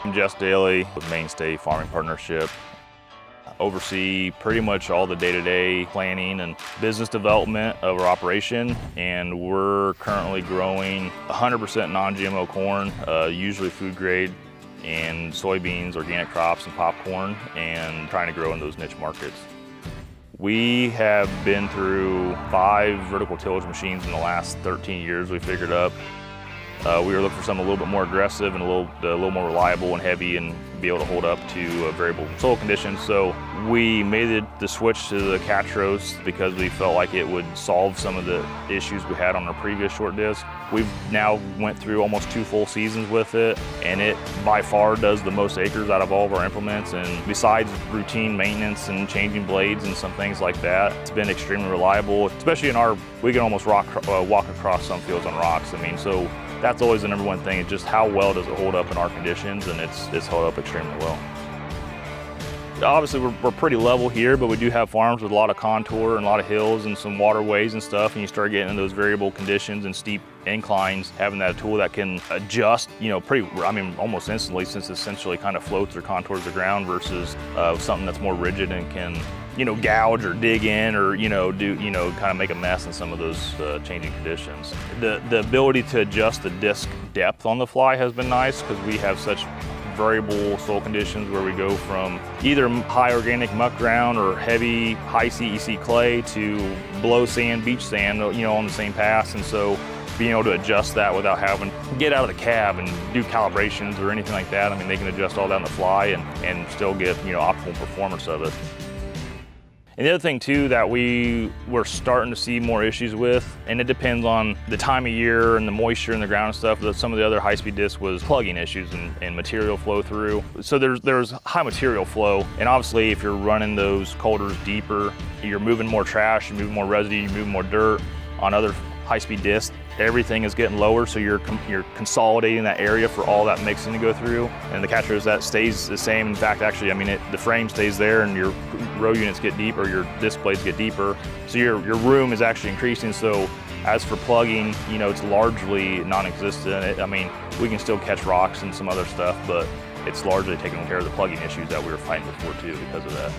I'm Jess Daily with Mainstay Farming Partnership. Oversee pretty much all the day-to-day planning and business development of our operation, and we're currently growing 100% non-GMO corn, usually food grade, and soybeans, organic crops, and popcorn, and trying to grow in those niche markets. We have been through 5 vertical tillage machines in the last 13 years. We figured up. We were looking for something a little bit more aggressive and a little more reliable and heavy and be able to hold up to variable soil conditions. So we made the switch to the Catros because we felt like it would solve some of the issues we had on our previous short disc. We've now went through almost 2 full seasons with it, and it by far does the most acres out of all of our implements. And besides routine maintenance and changing blades and some things like that, it's been extremely reliable, especially in we can almost walk across some fields on rocks. I mean, so that's always the number one thing, is just how well does it hold up in our conditions, and it's held up extremely well. Obviously we're pretty level here, but we do have farms with a lot of contour and a lot of hills and some waterways and stuff, and you start getting into those variable conditions and steep inclines. Having that tool that can adjust, almost instantly, since it essentially kind of floats or contours the ground, versus something that's more rigid and can gouge or dig in or kind of make a mess in some of those changing conditions. The ability to adjust the disc depth on the fly has been nice, because we have such variable soil conditions where we go from either high organic muck ground or heavy high CEC clay to below sand, beach sand, on the same pass. And so being able to adjust that without having to get out of the cab and do calibrations or anything like that, I mean, they can adjust all that on the fly and still get optimal performance of it. And the other thing too that we're starting to see more issues with, and it depends on the time of year and the moisture in the ground and stuff, but some of the other high-speed discs was plugging issues and material flow through. So there's high material flow, and obviously if you're running those coulters deeper, you're moving more trash, you're moving more residue, you're moving more dirt. On other high-speed discs, everything is getting lower, so you're consolidating that area for all that mixing to go through. And the Catros, that stays the same. In fact, actually, the frame stays there, and your row units get deeper, your disc blades get deeper, so your room is actually increasing. So as for plugging, it's largely non-existent. We can still catch rocks and some other stuff, but it's largely taking care of the plugging issues that we were fighting before too because of that.